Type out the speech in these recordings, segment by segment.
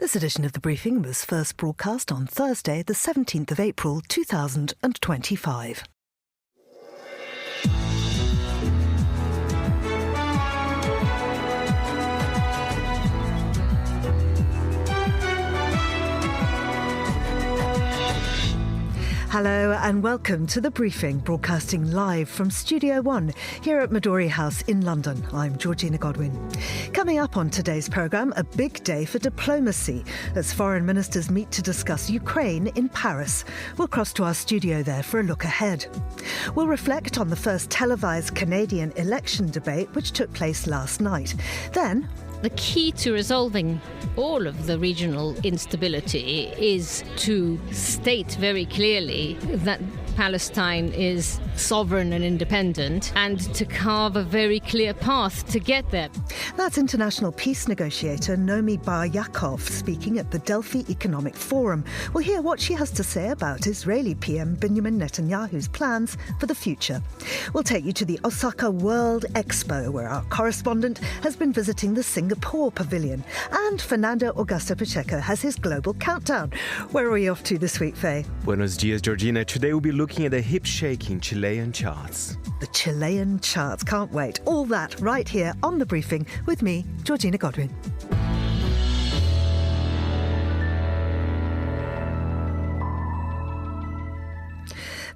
This edition of The Briefing was first broadcast on Thursday, the 17th of April 2025. Hello and welcome to The Briefing, broadcasting live from Studio One here at Midori House in London. I'm Georgina Godwin. Coming up on today's programme, a big day for diplomacy as foreign ministers meet to discuss Ukraine in Paris. We'll cross to our studio there for a look ahead. We'll reflect on the first televised Canadian election debate which took place last night. Then, the key to resolving all of the regional instability is to state very clearly that Palestine is sovereign and independent and to carve a very clear path to get there. That's international peace negotiator Nomi Bar-Yaakov speaking at the Delphi Economic Forum. We'll hear what she has to say about Israeli PM Benjamin Netanyahu's plans for the future. We'll take you to the Osaka World Expo, where our correspondent has been visiting the Singapore Pavilion. And Fernando Augusto Pacheco has his global countdown. Where are we off to this week, Faye? Buenos dias, Georgina. Today we'll be looking at the hip-shaking Chilean charts. The Chilean charts. Can't wait. All that right here on The Briefing with me, Georgina Godwin.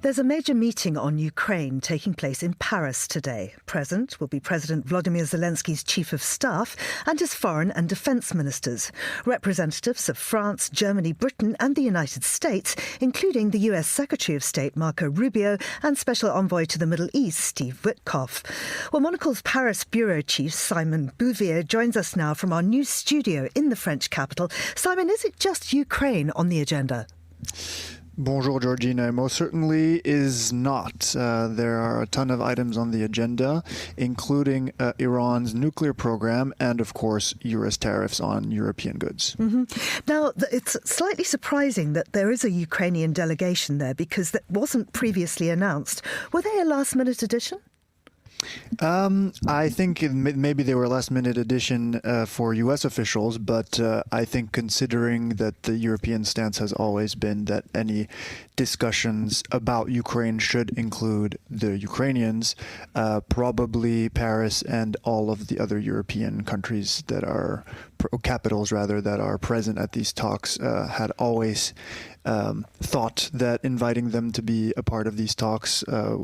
There's a major meeting on Ukraine taking place in Paris today. Present will be President Volodymyr Zelensky's chief of staff and his foreign and defence ministers. Representatives of France, Germany, Britain and the United States, including the US Secretary of State Marco Rubio and Special Envoy to the Middle East Steve Witkoff. Well, Monocle's Paris bureau chief Simon Bouvier joins us now from our new studio in the French capital. Simon, is it just Ukraine on the agenda? Bonjour, Georgina. Most certainly is not. There are a ton of items on the agenda, including Iran's nuclear program and, of course, US tariffs on European goods. Mm-hmm. Now, it's slightly surprising that there is a Ukrainian delegation there because that wasn't previously announced. Were they a last-minute addition? I think maybe they were a last-minute addition for U.S. officials, but I think considering that the European stance has always been that any discussions about Ukraine should include the Ukrainians, probably Paris and all of the other European countries that are capitals rather that are present at these talks had always thought that inviting them to be a part of these talks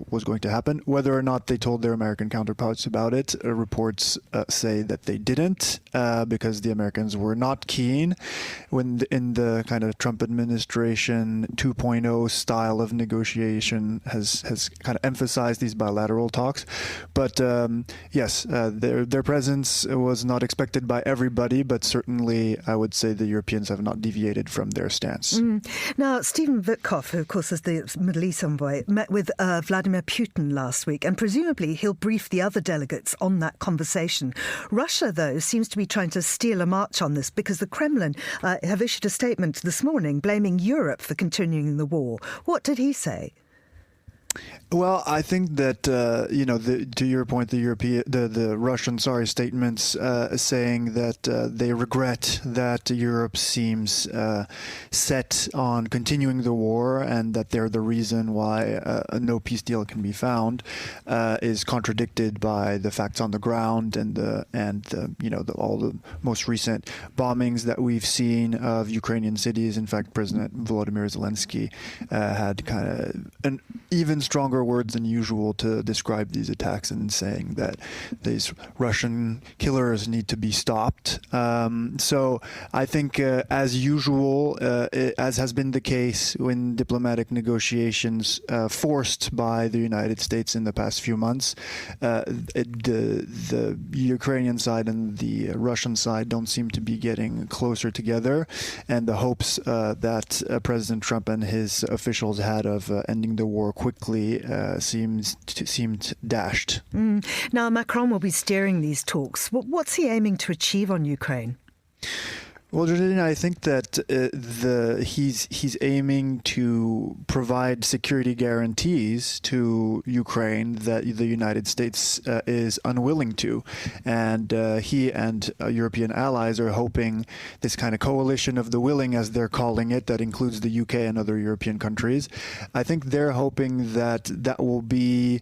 was going to happen. Whether or not they told their American counterparts about it, reports say that they didn't because the Americans were not keen when in the kind of Trump administration 2.0 style of negotiation has kind of emphasized these bilateral talks. But yes, their presence was not expected by everybody, but certainly I would say the Europeans have not deviated from their stance. Now, Stephen Witkoff, who of course is the Middle East envoy, met with Vladimir Putin last week, and presumably he'll brief the other delegates on that conversation. Russia, though, seems to be trying to steal a march on this because the Kremlin have issued a statement this morning blaming Europe for continuing the war. What did he say? Well, I think that to your point, the Russian statements saying that they regret that Europe seems set on continuing the war and that they're the reason why no peace deal can be found is contradicted by the facts on the ground and all the most recent bombings that we've seen of Ukrainian cities. In fact, President Volodymyr Zelensky had kind of an even stronger words than usual to describe these attacks and saying that these Russian killers need to be stopped. So I think, as usual, as has been the case in diplomatic negotiations forced by the United States in the past few months, the Ukrainian side and the Russian side don't seem to be getting closer together, and the hopes that President Trump and his officials had of ending the war quickly seemed dashed. Now, Macron will be steering these talks. What's he aiming to achieve on Ukraine? Well, Georgina, I think that he's aiming to provide security guarantees to Ukraine that the United States is unwilling to, and he and European allies are hoping this kind of coalition of the willing, as they're calling it, that includes the UK and other European countries. I think they're hoping that will be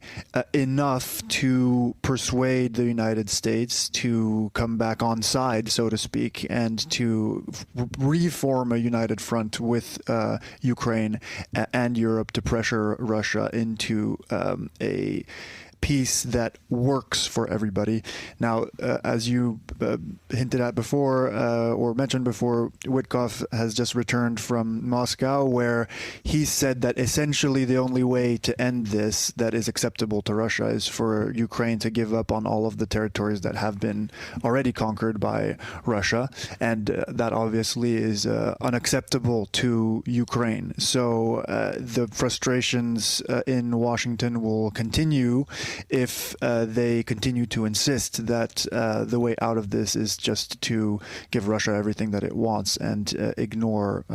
enough to persuade the United States to come back on side, so to speak, and to reform a united front with Ukraine and Europe to pressure Russia into a peace that works for everybody. Now, as you hinted at before, or mentioned before, Witkoff has just returned from Moscow, where he said that essentially the only way to end this that is acceptable to Russia is for Ukraine to give up on all of the territories that have been already conquered by Russia, and that obviously is unacceptable to Ukraine. So the frustrations in Washington will continue if they continue to insist that the way out of this is just to give Russia everything that it wants and ignore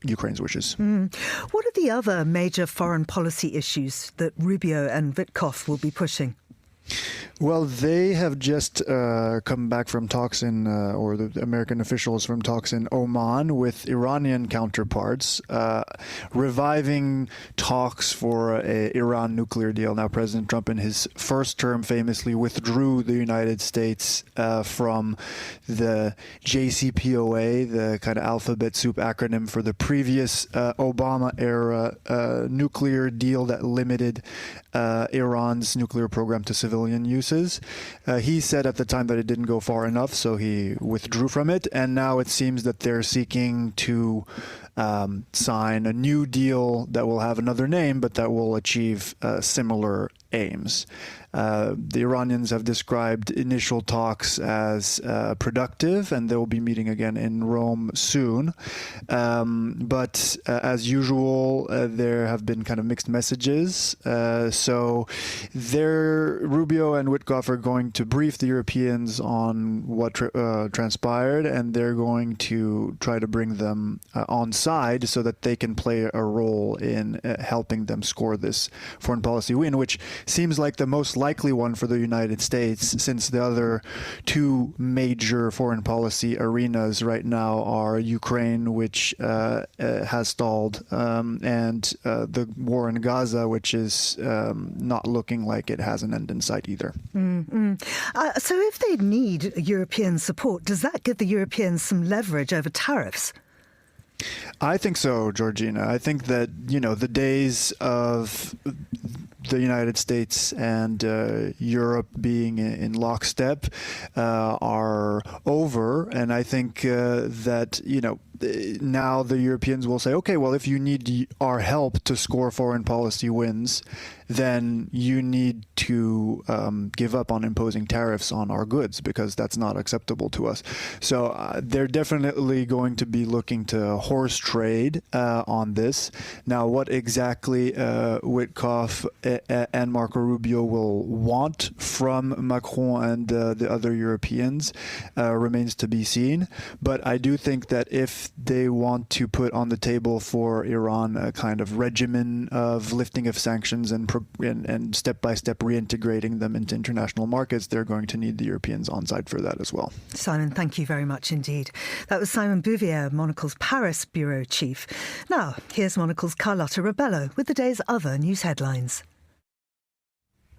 Ukraine's wishes. What are the other major foreign policy issues that Rubio and Witkoff will be pushing? Well, they have just come back from talks or the American officials from talks in Oman with Iranian counterparts, reviving talks for an Iran nuclear deal. Now, President Trump in his first term famously withdrew the United States from the JCPOA, the kind of alphabet soup acronym for the previous Obama-era nuclear deal that limited Iran's nuclear program to civilian uses. He said at the time that it didn't go far enough, so he withdrew from it. And now it seems that they're seeking to sign a new deal that will have another name, but that will achieve similar aims. The Iranians have described initial talks as productive, and they will be meeting again in Rome soon. But as usual, there have been kind of mixed messages. So Rubio and Witkoff are going to brief the Europeans on what transpired, and they're going to try to bring them on side so that they can play a role in helping them score this foreign policy win, which seems like the most likely one for the United States, since the other two major foreign policy arenas right now are Ukraine, which has stalled, and the war in Gaza, which is not looking like it has an end in sight either. So if they need European support, does that give the Europeans some leverage over tariffs? I think so, Georgina. I think that, the days of the United States and Europe being in lockstep are over. And I think that, now the Europeans will say, okay, well, if you need our help to score foreign policy wins, then you need to give up on imposing tariffs on our goods, because that's not acceptable to us. So they're definitely going to be looking to horse trade on this. Now, what exactly Witkoff and Marco Rubio will want from Macron and the other Europeans remains to be seen. But I do think that if they want to put on the table for Iran a kind of regimen of lifting of sanctions and step-by-step reintegrating them into international markets, they're going to need the Europeans on side for that as well. Simon, thank you very much indeed. That was Simon Bouvier, Monocle's Paris bureau chief. Now, here's Monocle's Carlotta Rebello with the day's other news headlines.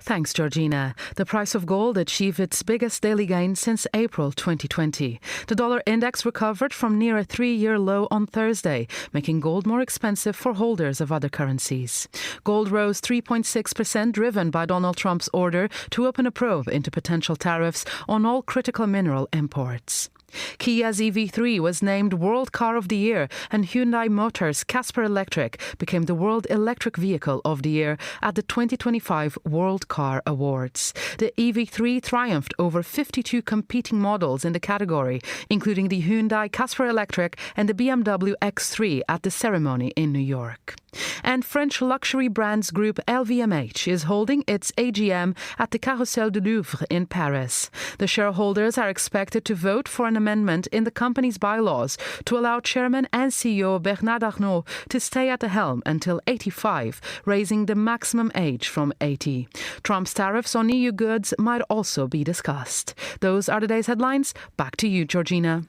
Thanks, Georgina. The price of gold achieved its biggest daily gain since April 2020. The dollar index recovered from near a 3-year low on Thursday, making gold more expensive for holders of other currencies. Gold rose 3.6%, driven by Donald Trump's order to open a probe into potential tariffs on all critical mineral imports. Kia's EV3 was named World Car of the Year, and Hyundai Motors' Casper Electric became the World Electric Vehicle of the Year at the 2025 World Car Awards. The EV3 triumphed over 52 competing models in the category, including the Hyundai Casper Electric and the BMW X3 at the ceremony in New York. And French luxury brands group LVMH is holding its AGM at the Carrousel du Louvre in Paris. The shareholders are expected to vote for an amendment in the company's bylaws to allow Chairman and CEO Bernard Arnault to stay at the helm until 85, raising the maximum age from 80. Trump's tariffs on EU goods might also be discussed. Those are the day's headlines. Back to you, Georgina.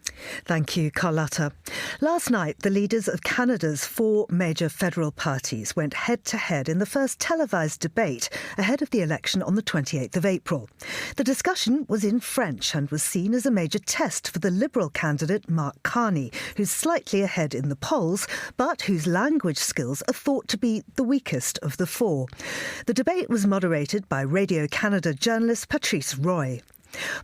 Thank you, Carlotta. Last night, the leaders of Canada's four major federal parties went head-to-head in the first televised debate ahead of the election on the 28th of April. The discussion was in French and was seen as a major test for the Liberal candidate Mark Carney, who's slightly ahead in the polls, but whose language skills are thought to be the weakest of the four. The debate was moderated by Radio Canada journalist Patrice Roy.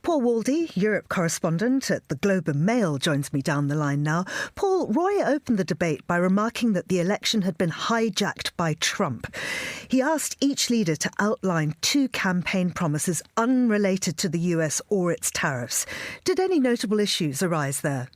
Paul Waldie, Europe correspondent at the Globe and Mail, joins me down the line now. Paul, Roy opened the debate by remarking that the election had been hijacked by Trump. He asked each leader to outline two campaign promises unrelated to the US or its tariffs. Did any notable issues arise there?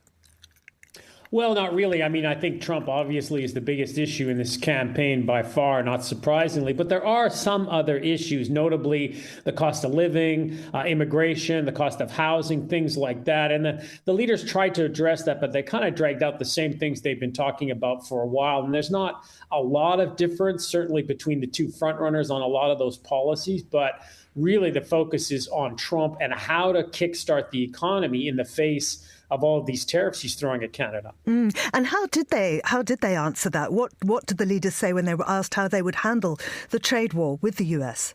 Well, not really. I mean, I think Trump obviously is the biggest issue in this campaign by far, not surprisingly. But there are some other issues, notably the cost of living, immigration, the cost of housing, things like that. And the leaders tried to address that, but they kind of dragged out the same things they've been talking about for a while. And there's not a lot of difference, certainly between the two frontrunners on a lot of those policies. But really, the focus is on Trump and how to kickstart the economy in the face of all of these tariffs he's throwing at Canada. And how did they answer that? What did the leaders say when they were asked how they would handle the trade war with the US?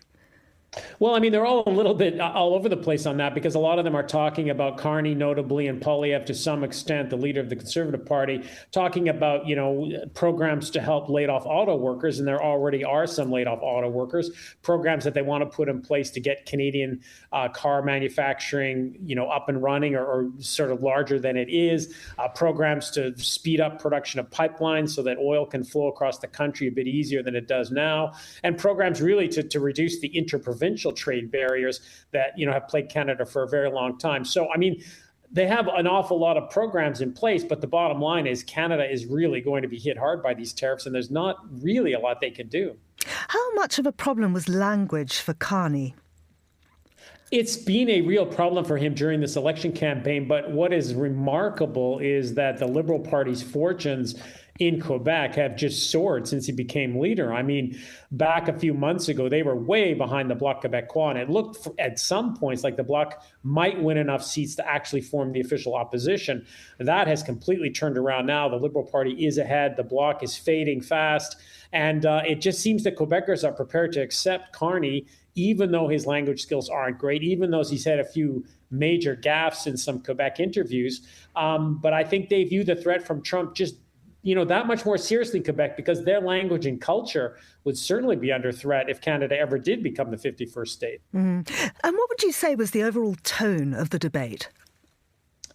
Well, I mean, they're all a little bit all over the place on that because a lot of them are talking about Carney, notably, and Poilievre to some extent, the leader of the Conservative Party, talking about, programs to help laid off auto workers. And there already are some laid off auto workers, programs that they want to put in place to get Canadian car manufacturing, up and running or sort of larger than it is, programs to speed up production of pipelines so that oil can flow across the country a bit easier than it does now, and programs really to reduce the interprovincial trade barriers that, have plagued Canada for a very long time. So, I mean, they have an awful lot of programs in place, but the bottom line is Canada is really going to be hit hard by these tariffs, and there's not really a lot they can do. How much of a problem was language for Carney? It's been a real problem for him during this election campaign, but what is remarkable is that the Liberal Party's fortunes in Quebec have just soared since he became leader. I mean, back a few months ago, they were way behind the Bloc Québécois, and it looked at some points like the Bloc might win enough seats to actually form the official opposition. That has completely turned around now. The Liberal Party is ahead. The Bloc is fading fast. And it just seems that Quebecers are prepared to accept Carney, even though his language skills aren't great, even though he's had a few major gaffes in some Quebec interviews. But I think they view the threat from Trump just that much more seriously in Quebec because their language and culture would certainly be under threat if Canada ever did become the 51st state. And what would you say was the overall tone of the debate?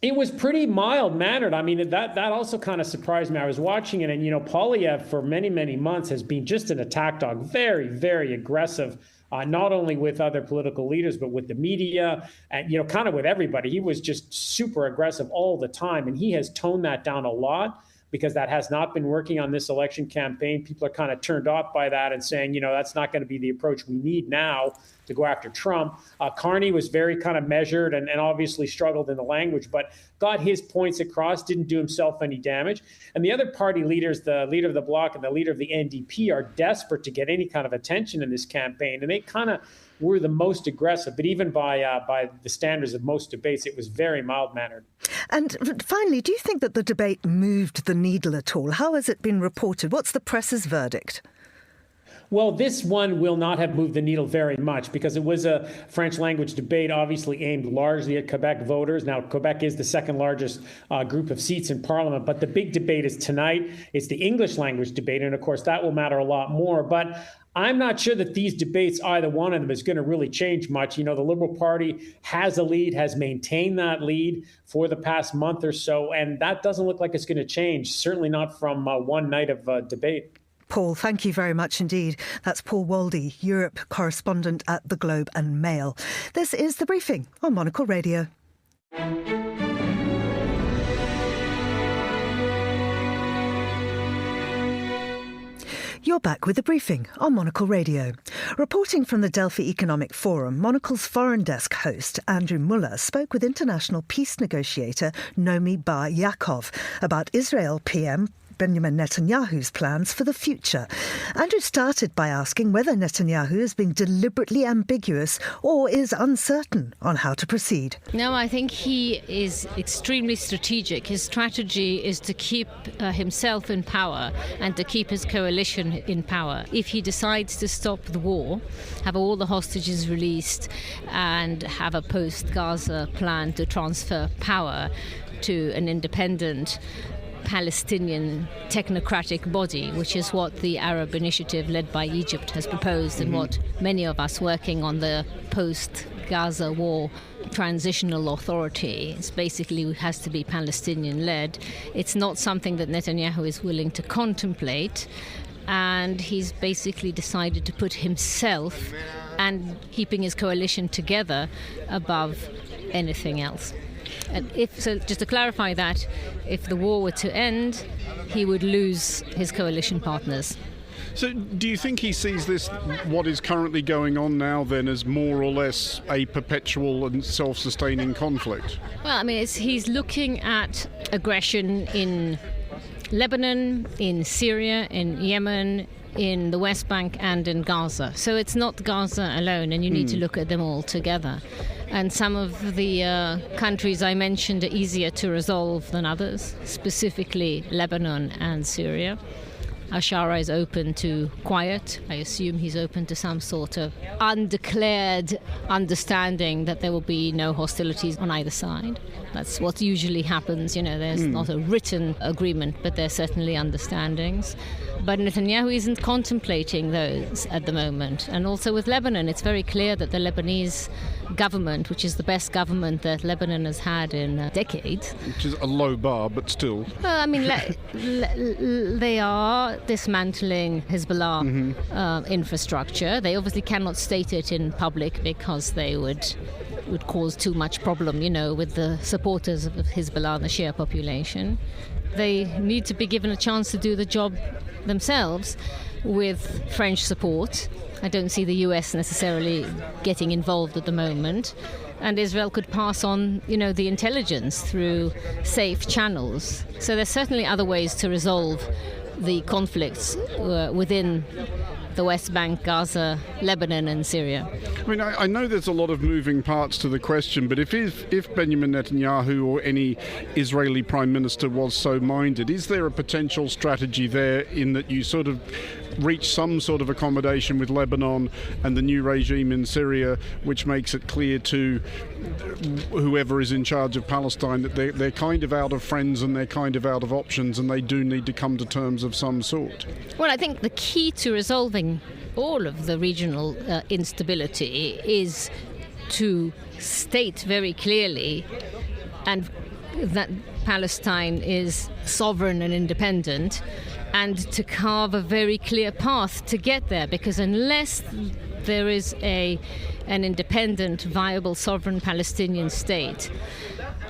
It was pretty mild-mannered. I mean, that also kind of surprised me. I was watching it, and, Poilievre for many, many months has been just an attack dog, very, very aggressive, not only with other political leaders, but with the media and, kind of with everybody. He was just super aggressive all the time, and he has toned that down a lot, because that has not been working on this election campaign. People are kind of turned off by that and saying, that's not going to be the approach we need now to go after Trump. Carney was very kind of measured and obviously struggled in the language, but got his points across, didn't do himself any damage. And the other party leaders, the leader of the Bloc and the leader of the NDP, are desperate to get any kind of attention in this campaign. And they kind of were the most aggressive, but even by the standards of most debates, it was very mild-mannered. And finally, do you think that the debate moved the needle at all? How has it been reported? What's the press's verdict? Well, this one will not have moved the needle very much because it was a French language debate, obviously aimed largely at Quebec voters. Now, Quebec is the second largest group of seats in Parliament, but the big debate is tonight. It's the English language debate, and of course, that will matter a lot more. But I'm not sure that these debates, either one of them, is going to really change much. The Liberal Party has a lead, has maintained that lead for the past month or so, and that doesn't look like it's going to change, certainly not from one night of debate. Paul, thank you very much indeed. That's Paul Waldie, Europe correspondent at the Globe and Mail. This is The Briefing on Monocle Radio. You're back with a briefing on Monocle Radio. Reporting from the Delphi Economic Forum, Monocle's foreign desk host Andrew Muller spoke with international peace negotiator Nomi Bar Yaakov about Israel PM Benjamin Netanyahu's plans for the future. Andrew started by asking whether Netanyahu is being deliberately ambiguous or is uncertain on how to proceed. No, I think he is extremely strategic. His strategy is to keep himself in power and to keep his coalition in power. If he decides to stop the war, have all the hostages released and have a post-Gaza plan to transfer power to an independent Palestinian technocratic body, which is what the Arab Initiative led by Egypt has proposed and what many of us working on the post-Gaza war transitional authority. It's basically has to be Palestinian-led. It's not something that Netanyahu is willing to contemplate, and he's basically decided to put himself and keeping his coalition together above anything else. And just to clarify that, if the war were to end, he would lose his coalition partners. So do you think he sees this, what is currently going on now, then, as more or less a perpetual and self-sustaining conflict? Well, I mean, he's looking at aggression in Lebanon, in Syria, in Yemen, in the West Bank and in Gaza. So it's not Gaza alone, and you need to look at them all together. And some of the countries I mentioned are easier to resolve than others, specifically Lebanon and Syria. Ashara is open to quiet. I assume he's open to some sort of undeclared understanding that there will be no hostilities on either side. That's what usually happens. You know, there's not a written agreement, but there's certainly understandings. But Netanyahu isn't contemplating those at the moment. And also with Lebanon, it's very clear that the Lebanese government, which is the best government that Lebanon has had in a decade. Which is a low bar, but still. Well, I mean, they are dismantling Hezbollah infrastructure. They obviously cannot state it in public because they would cause too much problem, you know, with the supporters of Hezbollah and the Shia population. They need to be given a chance to do the job themselves with French support. I don't see the US necessarily getting involved at the moment. And Israel could pass on, you know, the intelligence through safe channels. So there's certainly other ways to resolve the conflicts within the West Bank, Gaza, Lebanon and Syria. I mean, I know there's a lot of moving parts to the question, but if Benjamin Netanyahu or any Israeli prime minister was so minded, is there a potential strategy there in that you sort of reach some sort of accommodation with Lebanon and the new regime in Syria, which makes it clear to whoever is in charge of Palestine that they're kind of out of friends and they're kind of out of options and they do need to come to terms of some sort? Well, I think the key to resolving all of the regional instability is to state very clearly and that Palestine is sovereign and independent, and to carve a very clear path to get there, because unless there is an independent, viable, sovereign Palestinian state,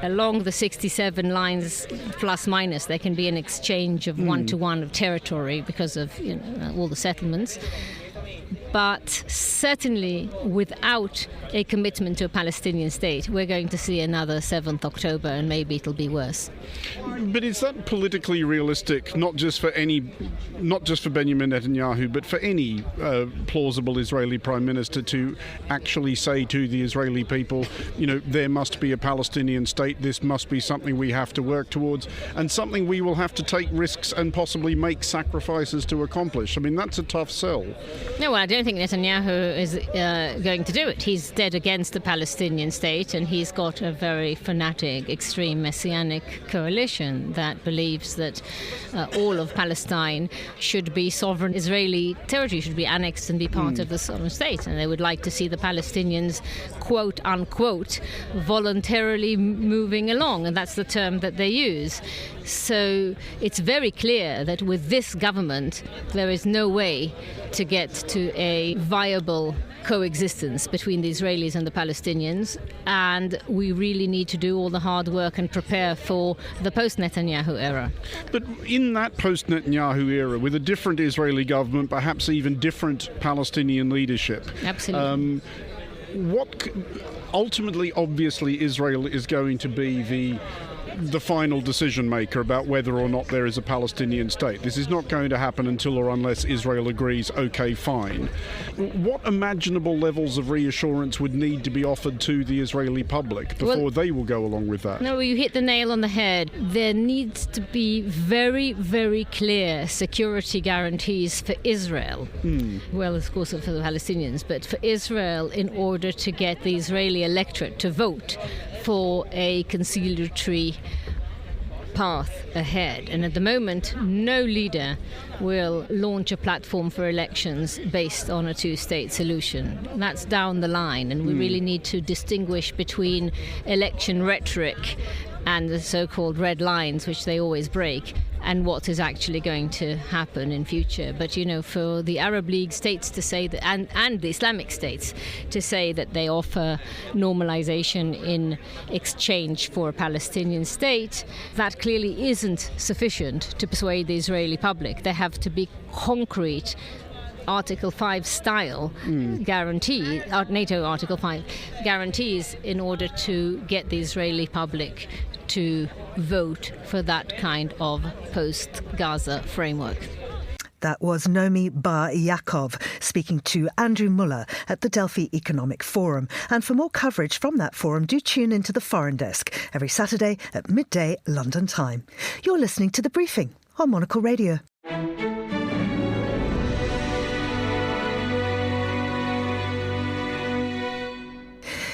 along the 67 lines plus minus, there can be an exchange of one-to-one of territory because of, you know, all the settlements. But certainly without a commitment to a Palestinian state, we're going to see another 7th October, and maybe it'll be worse. But is that politically realistic, not just for Benjamin Netanyahu, but for any plausible Israeli prime minister to actually say to the Israeli people, you know, there must be a Palestinian state, this must be something we have to work towards, and something we will have to take risks and possibly make sacrifices to accomplish? I mean, that's a tough sell. No, well, I don't think Netanyahu is going to do it. He's dead against the Palestinian state, and he's got a very fanatic, extreme messianic coalition that believes that all of Palestine should be sovereign Israeli territory, should be annexed and be part of the sovereign state. And they would like to see the Palestinians, quote unquote, voluntarily moving along. And that's the term that they use. So it's very clear that with this government, there is no way to get to a viable coexistence between the Israelis and the Palestinians, and we really need to do all the hard work and prepare for the post-Netanyahu era. But in that post-Netanyahu era, with a different Israeli government, perhaps even different Palestinian leadership, absolutely. Ultimately, obviously, Israel is going to be the final decision maker about whether or not there is a Palestinian state. This is not going to happen until or unless Israel agrees, okay, fine. What imaginable levels of reassurance would need to be offered to the Israeli public before they will go along with that? No, you hit the nail on the head. There needs to be very, very clear security guarantees for Israel. Well, of course, for the Palestinians, but for Israel, in order to get the Israeli electorate to vote for a conciliatory path ahead. And at the moment, no leader will launch a platform for elections based on a two-state solution. That's down the line, and we really need to distinguish between election rhetoric and the so-called red lines, which they always break, and what is actually going to happen in future. But, for the Arab League states to say that, and the Islamic states to say that they offer normalization in exchange for a Palestinian state, that clearly isn't sufficient to persuade the Israeli public. There have to be concrete Article 5 style guarantee, NATO Article 5 guarantees, in order to get the Israeli public to vote for that kind of post-Gaza framework. That was Nomi Bar Yaakov speaking to Andrew Muller at the Delphi Economic Forum. And for more coverage from that forum, do tune into the Foreign Desk every Saturday at midday London time. You're listening to The Briefing on Monocle Radio.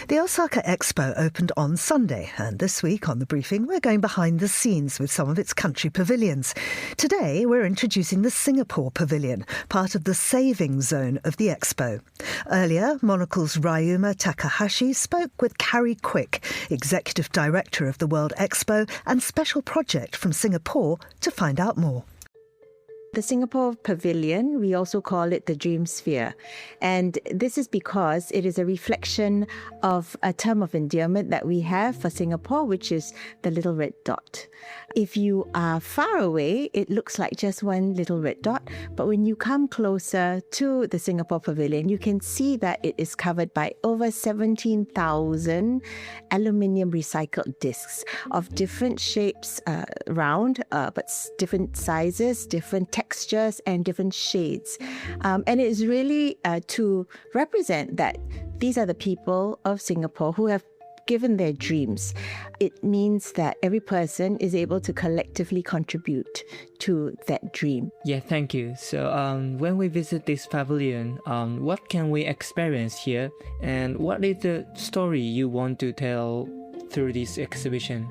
The Osaka Expo opened on Sunday, and this week on The Briefing we're going behind the scenes with some of its country pavilions. Today we're introducing the Singapore Pavilion, part of the saving zone of the Expo. Earlier, Monocle's Ryuma Takahashi spoke with Carrie Quick, Executive Director of the World Expo and Special Project from Singapore, to find out more. The Singapore Pavilion, we also call it the Dream Sphere. And this is because it is a reflection of a term of endearment that we have for Singapore, which is the little red dot. If you are far away, it looks like just one little red dot. But when you come closer to the Singapore Pavilion, you can see that it is covered by over 17,000 aluminium recycled discs of different shapes, round, but different sizes, different textures and different shades. And it is really to represent that these are the people of Singapore who have given their dreams. It means that every person is able to collectively contribute to that dream. Yeah, thank you. So when we visit this pavilion, what can we experience here? And what is the story you want to tell through this exhibition?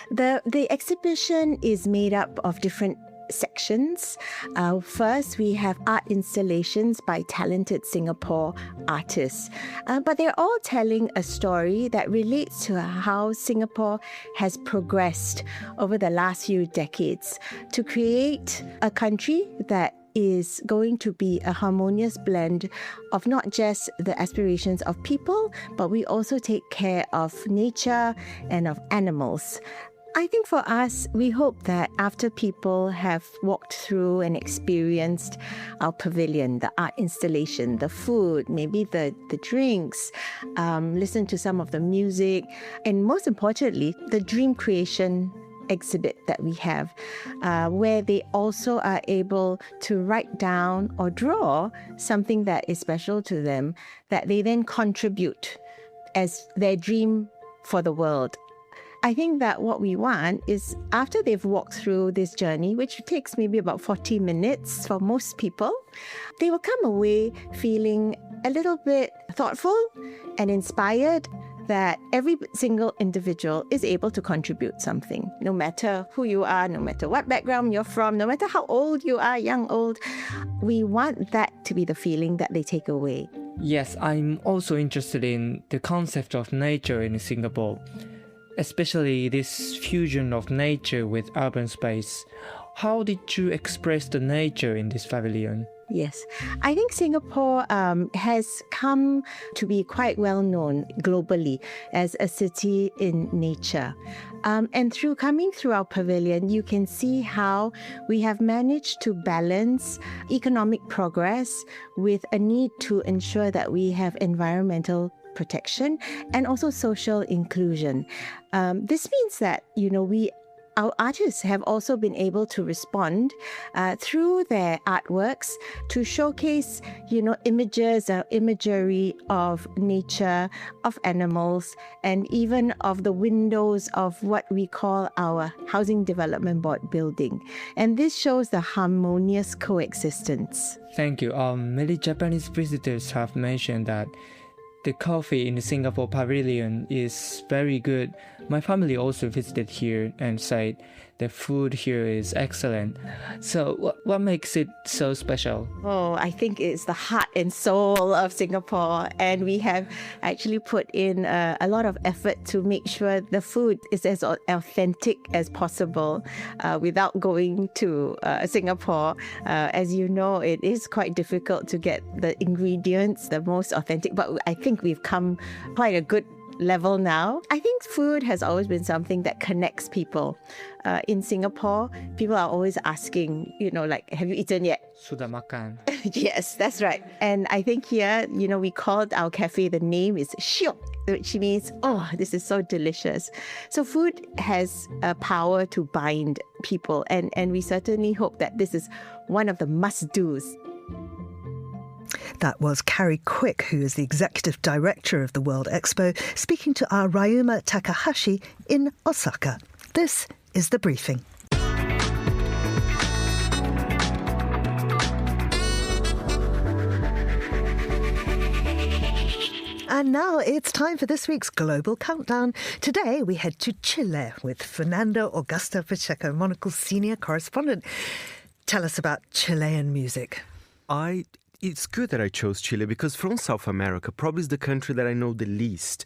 The exhibition is made up of different sections. First, we have art installations by talented Singapore artists, but they're all telling a story that relates to how Singapore has progressed over the last few decades to create a country that is going to be a harmonious blend of not just the aspirations of people, but we also take care of nature and of animals. I think for us, we hope that after people have walked through and experienced our pavilion, the art installation, the food, maybe the drinks, listen to some of the music, and most importantly, the dream creation exhibit that we have, where they also are able to write down or draw something that is special to them, that they then contribute as their dream for the world. I think that what we want is, after they've walked through this journey, which takes maybe about 40 minutes for most people, they will come away feeling a little bit thoughtful and inspired that every single individual is able to contribute something, no matter who you are, no matter what background you're from, no matter how old you are, young, old. We want that to be the feeling that they take away. Yes, I'm also interested in the concept of nature in Singapore, especially this fusion of nature with urban space. how did you express the nature in this pavilion? Yes, I think Singapore has come to be quite well known globally as a city in nature. And coming through our pavilion, you can see how we have managed to balance economic progress with a need to ensure that we have environmental protection and also social inclusion. This means that, our artists have also been able to respond through their artworks to showcase, imagery of nature, of animals, and even of the windows of what we call our Housing Development Board building. And this shows the harmonious coexistence. Thank you. Many Japanese visitors have mentioned that the coffee in the Singapore pavilion is very good. My family also visited here and said the food here is excellent. So what makes it so special? Oh, I think it's the heart and soul of Singapore. And we have actually put in a lot of effort to make sure the food is as authentic as possible without going to Singapore. As you know, it is quite difficult to get the ingredients, the most authentic. But I think we've come quite a good level now. I think food has always been something that connects people. In Singapore, people are always asking, have you eaten yet? Sudah makan. Yes, that's right. And I think here, we called our cafe, the name is Shiok, which means, this is so delicious. So food has a power to bind people. And we certainly hope that this is one of the must-dos. That was Carrie Quick, who is the Executive Director of the World Expo, speaking to our Ryuma Takahashi in Osaka. This is The Briefing. And now it's time for this week's Global Countdown. Today we head to Chile with Fernando Augusto Pacheco, Monocle's senior correspondent. Tell us about Chilean music. It's good that I chose Chile because from South America, probably is the country that I know the least.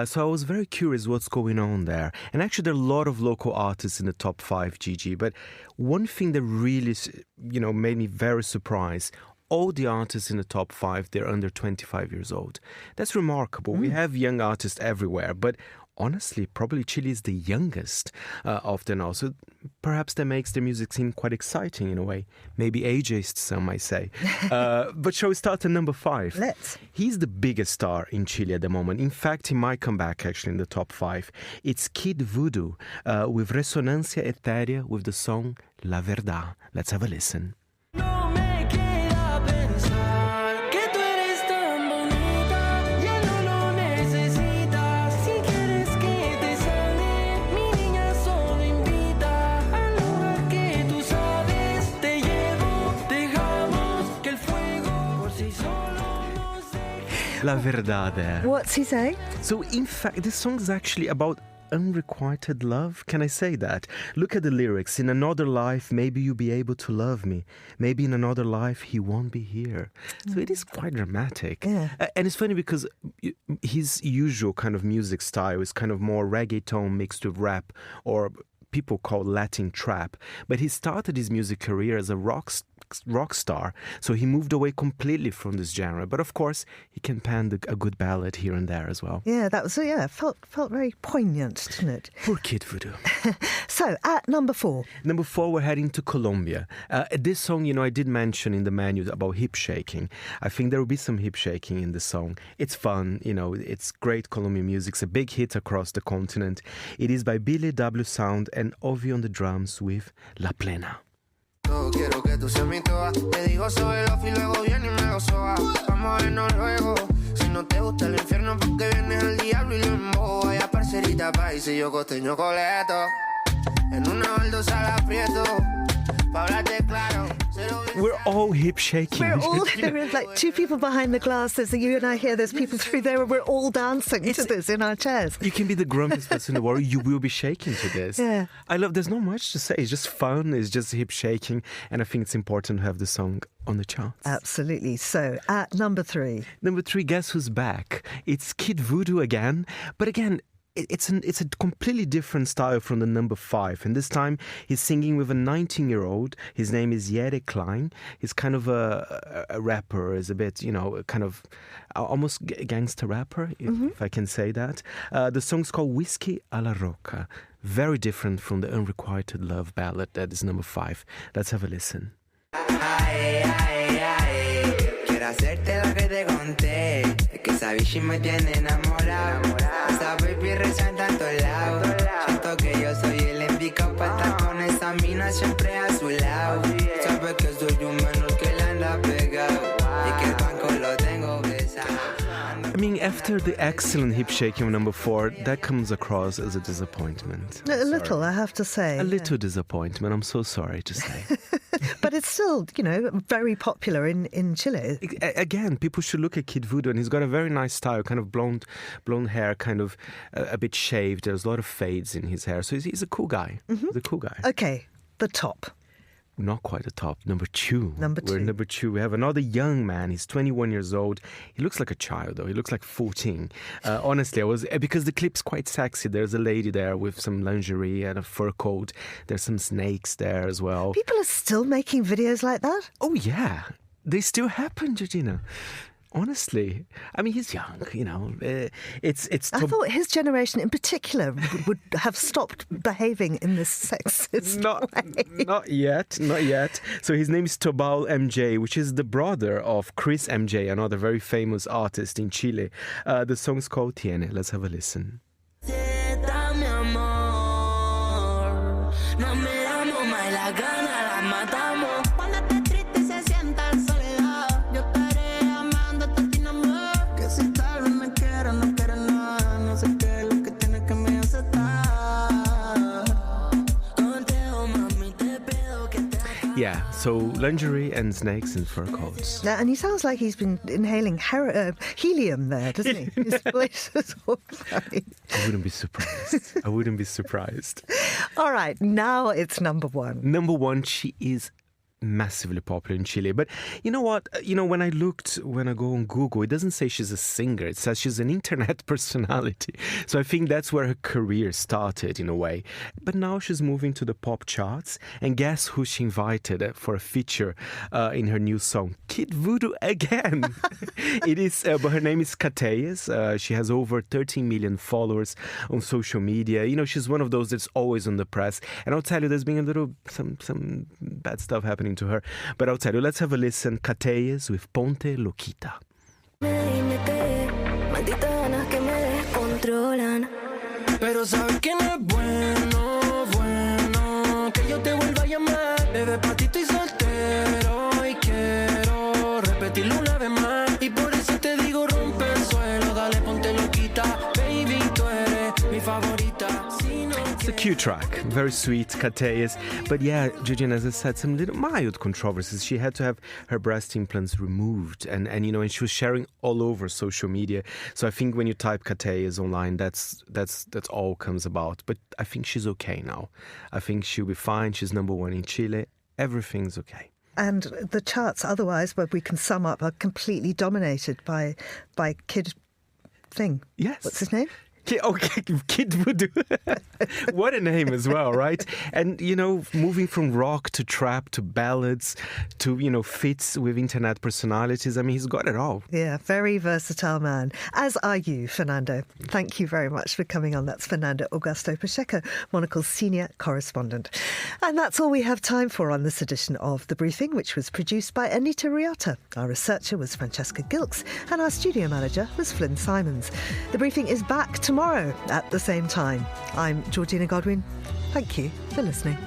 So I was very curious what's going on there. And actually, there are a lot of local artists in the top 5, Gigi. But one thing that really, made me very surprised, all the artists in the top 5, they're under 25 years old. That's remarkable. We have young artists everywhere, but honestly, probably Chile is the youngest of them all. So perhaps that makes the music scene quite exciting in a way. Maybe ageist, some might say. But shall we start at number 5? Let's. He's the biggest star in Chile at the moment. In fact, he might come back actually in the top 5. It's Kid Voodoo with Resonancia Etérea with the song La Verdad. Let's have a listen. La Verdad. What's he saying? So, in fact, this song is actually about unrequited love. Can I say that? Look at the lyrics. In another life, maybe you'll be able to love me. Maybe in another life, he won't be here. So it is quite dramatic. Yeah. And it's funny because his usual kind of music style is kind of more reggaeton mixed with rap, or people call Latin trap. But he started his music career as a rock star, so he moved away completely from this genre. But of course, he can pen a good ballad here and there as well. Yeah, that was felt very poignant, didn't it? Poor Kid Voodoo. So, at number 4. Number 4, we're heading to Colombia. This song, I did mention in the menu about hip shaking. I think there will be some hip shaking in the song. It's fun, it's great Colombian music. It's a big hit across the continent. It is by Billy W. Sound and Ovi on the drums with La Plena. Quiero que tú seas mi toa. Te digo soy el off y luego viene y me lo soba. Vamos a vernos luego. Si no te gusta el infierno, porque vienes al diablo y lo embobo. Vaya parcerita país y yo costeño coleto. En una baldosa la aprieto. Pa' hablarte claro. We're all hip shaking. There are like 2 people behind the glass. There's you and I here. There's people through there. We're all dancing to this in our chairs. You can be the grumpiest person in the world. You will be shaking to this. Yeah. There's not much to say. It's just fun. It's just hip shaking. And I think it's important to have the song on the charts. Absolutely. So, at number 3. Number 3, guess who's back? It's Kid Voodoo again. But again, it's a completely different style from the number 5. And this time he's singing with a 19-year-old. His name is Jere Klein. He's kind of a rapper, is a bit, kind of almost gangster rapper, if I can say that. The song's called Whiskey a la Roca. Very different from the Unrequited Love ballad that is number 5. Let's have a listen. Ay, ay, ay, quiero hacerte lo que te conté. Es que esa bichi me tiene enamorado. Esa baby reza en tantos lados. Siento que yo soy el indicado para estar con esa mina siempre a su lado. Sabes que soy un menor que le anda pegado. Y que el banco lo tengo besado. I mean, after the excellent hip shaking of number 4, that comes across as a disappointment. A little, I have to say. A little disappointment, I'm so sorry to say. But it's still, very popular in Chile. Again, people should look at Kid Voodoo, and he's got a very nice style, kind of blonde hair, kind of a bit shaved. There's a lot of fades in his hair. So he's a cool guy. He's a cool guy. Okay, the top. Not quite the top. Number 2. Number 2. We're number 2. We have another young man. He's 21 years old. He looks like a child, though. He looks like 14. Honestly, because the clip's quite sexy. There's a lady there with some lingerie and a fur coat. There's some snakes there as well. People are still making videos like that? Oh, yeah. They still happen, Georgina. Honestly, I mean, he's young, It's. I thought his generation in particular would have stopped behaving in this sexist way. Not yet. So his name is Tobal MJ, which is the brother of Chris MJ, another very famous artist in Chile. The song's called Tiene. Let's have a listen. Yeah, so lingerie and snakes and fur coats. Yeah, and he sounds like he's been inhaling helium there, doesn't he? His voice is all funny. I wouldn't be surprised. All right, now it's number 1. Number 1, she is massively popular in Chile. But you know what? When I go on Google, it doesn't say she's a singer. It says she's an internet personality. So I think that's where her career started in a way. But now she's moving to the pop charts. And guess who she invited for a feature in her new song? Kid Voodoo again. It is, but her name is Cateyes. She has over 13 million followers on social media. She's one of those that's always on the press. And I'll tell you, there's been some bad stuff happening to her. But I'll tell you, let's have a listen. Cateyes with Ponte Loquita. Pero sabes que no es bueno que yo te vuelva a llamar. Bebé patito y soltero y quiero repetirlo una vez más. Y por eso te digo rompe el suelo, dale ponte loquita. Baby, tú eres mi favorita. It's a cute track, very sweet, Cateyes. But yeah, Georgina, as I said, some little mild controversies. She had to have her breast implants removed, and she was sharing all over social media. So I think when you type Cateyes online, that's all comes about. But I think she's okay now. I think she'll be fine. She's number 1 in Chile. Everything's okay. And the charts, otherwise, where we can sum up, are completely dominated by Kid Thing. Yes. What's his name? Kid Voodoo. What a name as well, right? And, moving from rock to trap to ballads to, fits with internet personalities. I mean, he's got it all. Yeah, very versatile man. As are you, Fernando. Thank you very much for coming on. That's Fernando Augusto Pacheco, Monocle's senior correspondent. And that's all we have time for on this edition of The Briefing, which was produced by Anita Riata. Our researcher was Francesca Gilks, and our studio manager was Flynn Simons. The Briefing is back tomorrow at the same time. I'm Georgina Godwin. Thank you for listening.